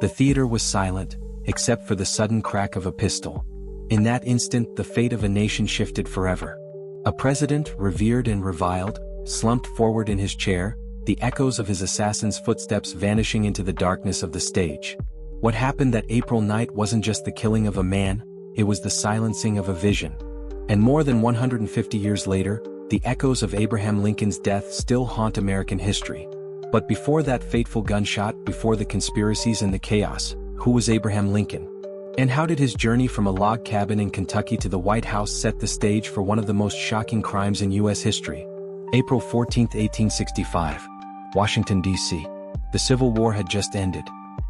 The theater was silent, except for the sudden crack of a pistol. In that instant, the fate of a nation shifted forever. A president, revered and reviled, slumped forward in his chair, the echoes of his assassin's footsteps vanishing into the darkness of the stage. What happened that April night wasn't just the killing of a man, it was the silencing of a vision. And more than 150 years later, the echoes of Abraham Lincoln's death still haunt American history. But before that fateful gunshot, before the conspiracies and the chaos, who was Abraham Lincoln? And how did his journey from a log cabin in Kentucky to the White House set the stage for one of the most shocking crimes in U.S. history? April 14, 1865. Washington, D.C. The Civil War had just ended.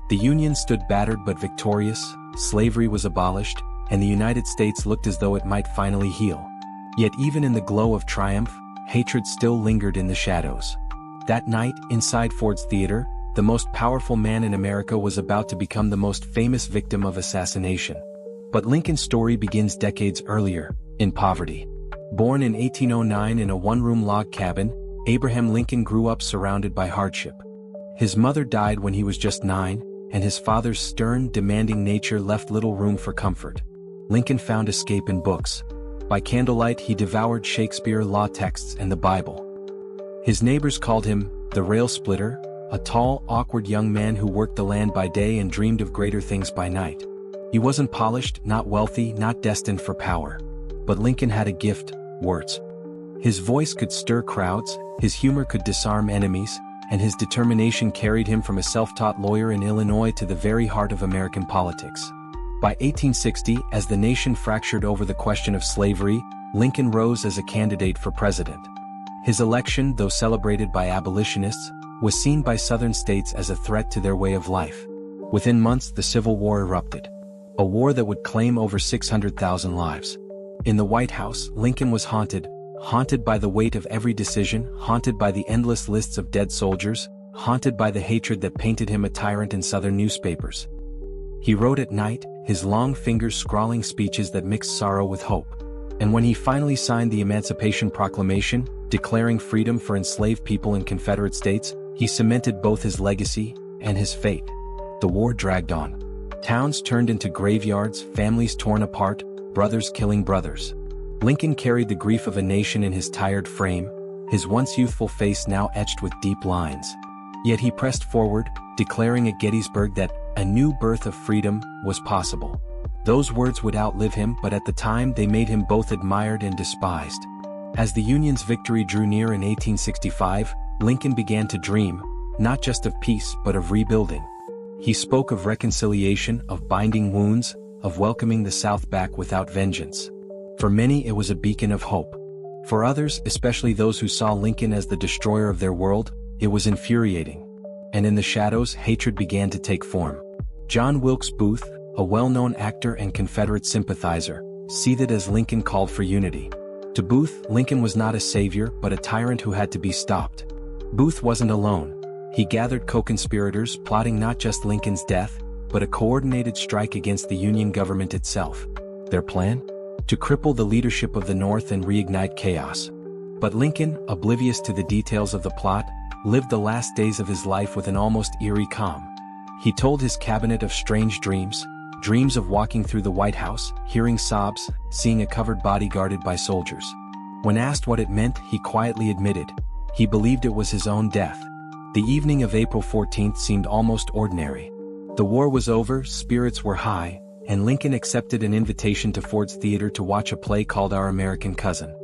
The Union stood battered but victorious, slavery was abolished, and the United States looked as though it might finally heal. Yet even in the glow of triumph, hatred still lingered in the shadows. That night, inside Ford's Theater, the most powerful man in America was about to become the most famous victim of assassination. But Lincoln's story begins decades earlier, in poverty. Born in 1809 in a one-room log cabin, Abraham Lincoln grew up surrounded by hardship. His mother died when he was just 9, and his father's stern, demanding nature left little room for comfort. Lincoln found escape in books. By candlelight he devoured Shakespeare, law texts, and the Bible. His neighbors called him the rail splitter, a tall, awkward young man who worked the land by day and dreamed of greater things by night. He wasn't polished, not wealthy, not destined for power. But Lincoln had a gift: words. His voice could stir crowds, his humor could disarm enemies, and his determination carried him from a self-taught lawyer in Illinois to the very heart of American politics. By 1860, as the nation fractured over the question of slavery, Lincoln rose as a candidate for president. His election, though celebrated by abolitionists, was seen by Southern states as a threat to their way of life. Within months, the Civil War erupted. A war that would claim over 600,000 lives. In the White House, Lincoln was haunted by the weight of every decision, haunted by the endless lists of dead soldiers, haunted by the hatred that painted him a tyrant in Southern newspapers. He wrote at night, his long fingers scrawling speeches that mixed sorrow with hope. And when he finally signed the Emancipation Proclamation, declaring freedom for enslaved people in Confederate states, he cemented both his legacy and his fate. The war dragged on. Towns turned into graveyards, families torn apart, brothers killing brothers. Lincoln carried the grief of a nation in his tired frame, his once youthful face now etched with deep lines. Yet he pressed forward, declaring at Gettysburg that a new birth of freedom was possible. Those words would outlive him, but at the time they made him both admired and despised. As the Union's victory drew near in 1865, Lincoln began to dream, not just of peace but of rebuilding. He spoke of reconciliation, of binding wounds, of welcoming the South back without vengeance. For many it was a beacon of hope. For others, especially those who saw Lincoln as the destroyer of their world, it was infuriating. And in the shadows, hatred began to take form. John Wilkes Booth, a well-known actor and Confederate sympathizer, seethed as Lincoln called for unity. To Booth, Lincoln was not a savior but a tyrant who had to be stopped. Booth wasn't alone. He gathered co-conspirators plotting not just Lincoln's death, but a coordinated strike against the Union government itself. Their plan? To cripple the leadership of the North and reignite chaos. But Lincoln, oblivious to the details of the plot, lived the last days of his life with an almost eerie calm. He told his cabinet of strange dreams of walking through the White House, hearing sobs, seeing a covered body guarded by soldiers. When asked what it meant, he quietly admitted, he believed it was his own death. The evening of April 14th seemed almost ordinary. The war was over, spirits were high, and Lincoln accepted an invitation to Ford's Theater to watch a play called Our American Cousin.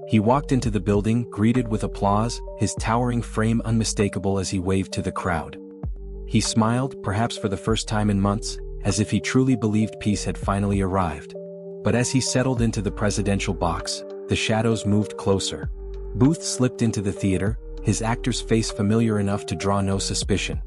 He walked into the building, greeted with applause, his towering frame unmistakable as he waved to the crowd. He smiled, perhaps for the first time in months, as if he truly believed peace had finally arrived. But as he settled into the presidential box, the shadows moved closer. Booth slipped into the theater, his actor's face familiar enough to draw no suspicion.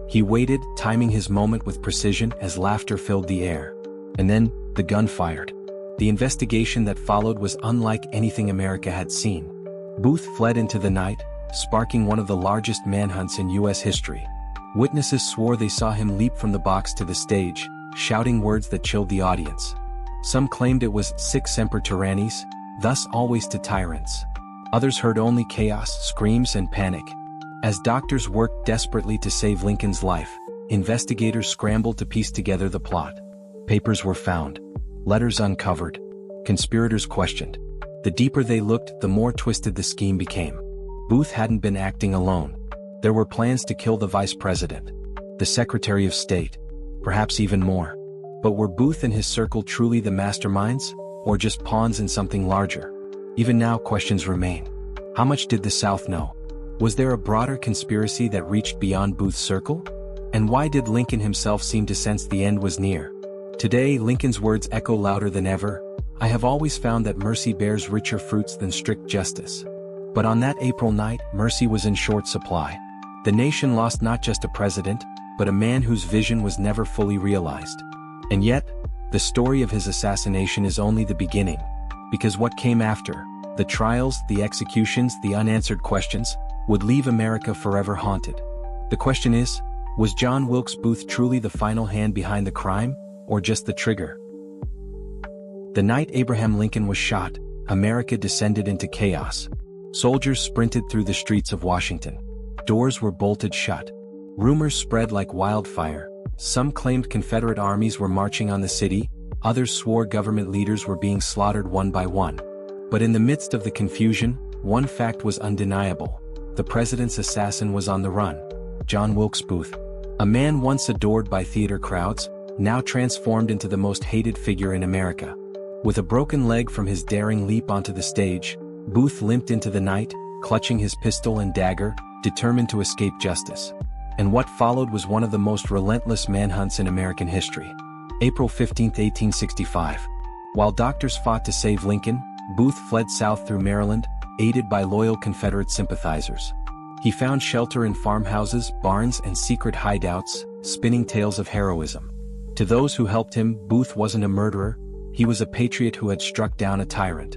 He waited, timing his moment with precision as laughter filled the air. And then, the gun fired. The investigation that followed was unlike anything America had seen. Booth fled into the night, sparking one of the largest manhunts in U.S. history. Witnesses swore they saw him leap from the box to the stage, shouting words that chilled the audience. Some claimed it was sic semper tyrannis, thus always to tyrants. Others heard only chaos, screams, and panic. As doctors worked desperately to save Lincoln's life, investigators scrambled to piece together the plot. Papers were found, letters uncovered, conspirators questioned. The deeper they looked, the more twisted the scheme became. Booth hadn't been acting alone. There were plans to kill the vice president, the Secretary of State, perhaps even more. But were Booth and his circle truly the masterminds, or just pawns in something larger? Even now, questions remain. How much did the South know? Was there a broader conspiracy that reached beyond Booth's circle? And why did Lincoln himself seem to sense the end was near? Today, Lincoln's words echo louder than ever. I have always found that mercy bears richer fruits than strict justice. But on that April night, mercy was in short supply. The nation lost not just a president, but a man whose vision was never fully realized. And yet, the story of his assassination is only the beginning. Because what came after, the trials, the executions, the unanswered questions, would leave America forever haunted. The question is, was John Wilkes Booth truly the final hand behind the crime, or just the trigger? The night Abraham Lincoln was shot, America descended into chaos. Soldiers sprinted through the streets of Washington. Doors were bolted shut. Rumors spread like wildfire. Some claimed Confederate armies were marching on the city, others swore government leaders were being slaughtered one by one. But in the midst of the confusion, one fact was undeniable. The president's assassin was on the run. John Wilkes Booth. A man once adored by theater crowds, now transformed into the most hated figure in America. With a broken leg from his daring leap onto the stage, Booth limped into the night, clutching his pistol and dagger, determined to escape justice. And what followed was one of the most relentless manhunts in American history. April 15, 1865. While doctors fought to save Lincoln, Booth fled south through Maryland, aided by loyal Confederate sympathizers. He found shelter in farmhouses, barns, and secret hideouts, spinning tales of heroism. To those who helped him, Booth wasn't a murderer, he was a patriot who had struck down a tyrant.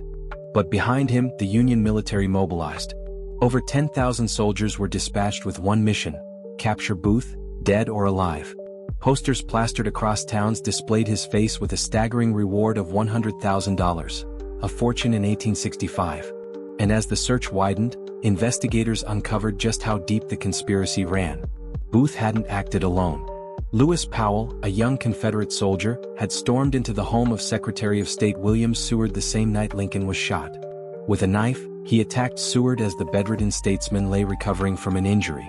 But behind him, the Union military mobilized. Over 10,000 soldiers were dispatched with one mission: capture Booth, dead or alive. Posters plastered across towns displayed his face with a staggering reward of $100,000, a fortune in 1865. And as the search widened, investigators uncovered just how deep the conspiracy ran. Booth hadn't acted alone. Lewis Powell, a young Confederate soldier, had stormed into the home of Secretary of State William Seward the same night Lincoln was shot. With a knife, he attacked Seward as the bedridden statesman lay recovering from an injury.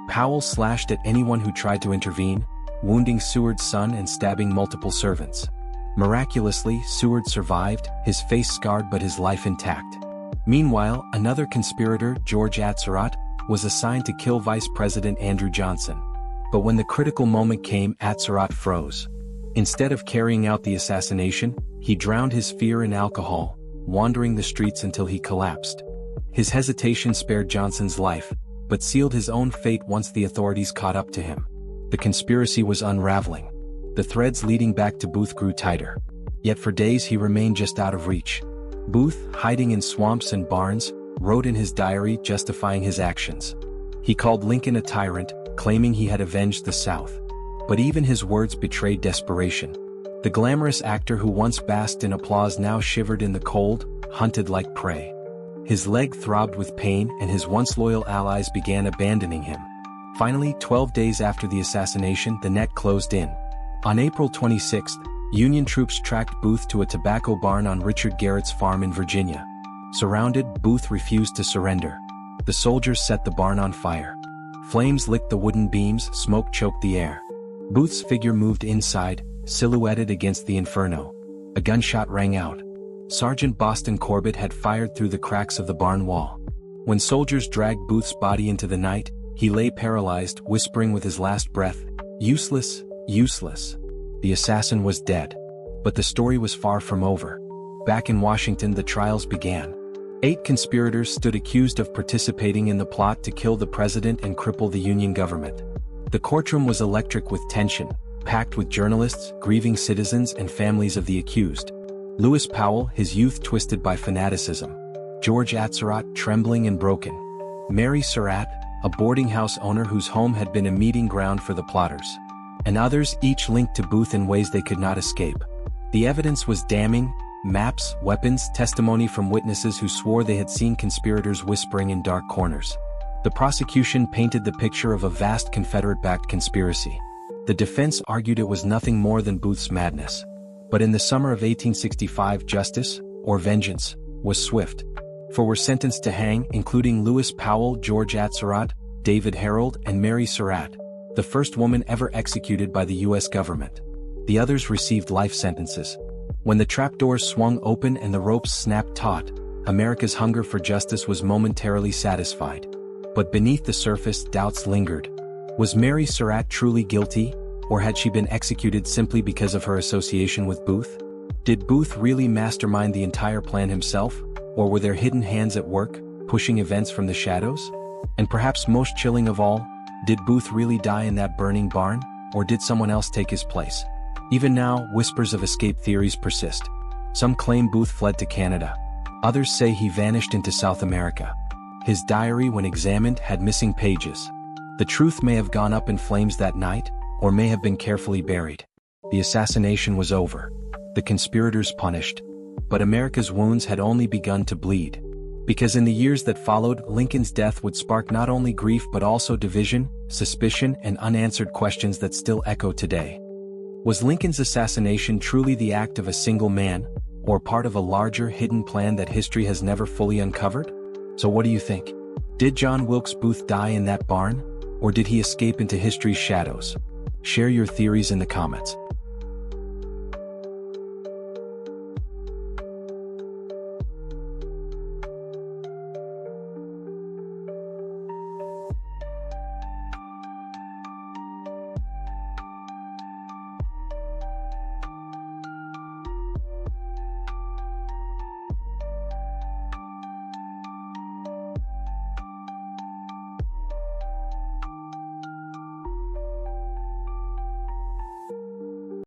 Powell slashed at anyone who tried to intervene, wounding Seward's son and stabbing multiple servants. Miraculously, Seward survived, his face scarred but his life intact. Meanwhile, another conspirator, George Atzerodt, was assigned to kill Vice President Andrew Johnson. But when the critical moment came, Atzerodt froze. Instead of carrying out the assassination, he drowned his fear in alcohol, wandering the streets until he collapsed. His hesitation spared Johnson's life, but sealed his own fate once the authorities caught up to him. The conspiracy was unraveling. The threads leading back to Booth grew tighter. Yet for days he remained just out of reach. Booth, hiding in swamps and barns, wrote in his diary justifying his actions. He called Lincoln a tyrant, claiming he had avenged the South. But even his words betrayed desperation. The glamorous actor who once basked in applause now shivered in the cold, hunted like prey. His leg throbbed with pain and his once loyal allies began abandoning him. Finally, 12 days after the assassination, the net closed in. On April 26, Union troops tracked Booth to a tobacco barn on Richard Garrett's farm in Virginia. Surrounded, Booth refused to surrender. The soldiers set the barn on fire. Flames licked the wooden beams, smoke choked the air. Booth's figure moved inside, silhouetted against the inferno. A gunshot rang out. Sergeant Boston Corbett had fired through the cracks of the barn wall. When soldiers dragged Booth's body into the night, he lay paralyzed, whispering with his last breath, "Useless, useless." The assassin was dead. But the story was far from over. Back in Washington, the trials began. 8 conspirators stood accused of participating in the plot to kill the president and cripple the Union government. The courtroom was electric with tension, packed with journalists, grieving citizens, and families of the accused. Lewis Powell, his youth twisted by fanaticism. George Atzerodt, trembling and broken. Mary Surratt, a boarding house owner whose home had been a meeting ground for the plotters. And others, each linked to Booth in ways they could not escape. The evidence was damning: maps, weapons, testimony from witnesses who swore they had seen conspirators whispering in dark corners. The prosecution painted the picture of a vast Confederate-backed conspiracy. The defense argued it was nothing more than Booth's madness. But in the summer of 1865, justice, or vengeance, was swift. 4 were sentenced to hang, including Lewis Powell, George Atzerodt, David Harold, and Mary Surratt, the first woman ever executed by the U.S. government. The others received life sentences. When the trapdoors swung open and the ropes snapped taut, America's hunger for justice was momentarily satisfied. But beneath the surface, doubts lingered. Was Mary Surratt truly guilty, or had she been executed simply because of her association with Booth? Did Booth really mastermind the entire plan himself, or were there hidden hands at work, pushing events from the shadows? And perhaps most chilling of all, did Booth really die in that burning barn, or did someone else take his place? Even now, whispers of escape theories persist. Some claim Booth fled to Canada. Others say he vanished into South America. His diary, when examined, had missing pages. The truth may have gone up in flames that night, or may have been carefully buried. The assassination was over. The conspirators punished. But America's wounds had only begun to bleed. Because in the years that followed, Lincoln's death would spark not only grief but also division, suspicion, and unanswered questions that still echo today. Was Lincoln's assassination truly the act of a single man, or part of a larger hidden plan that history has never fully uncovered? So what do you think? Did John Wilkes Booth die in that barn, or did he escape into history's shadows? Share your theories in the comments.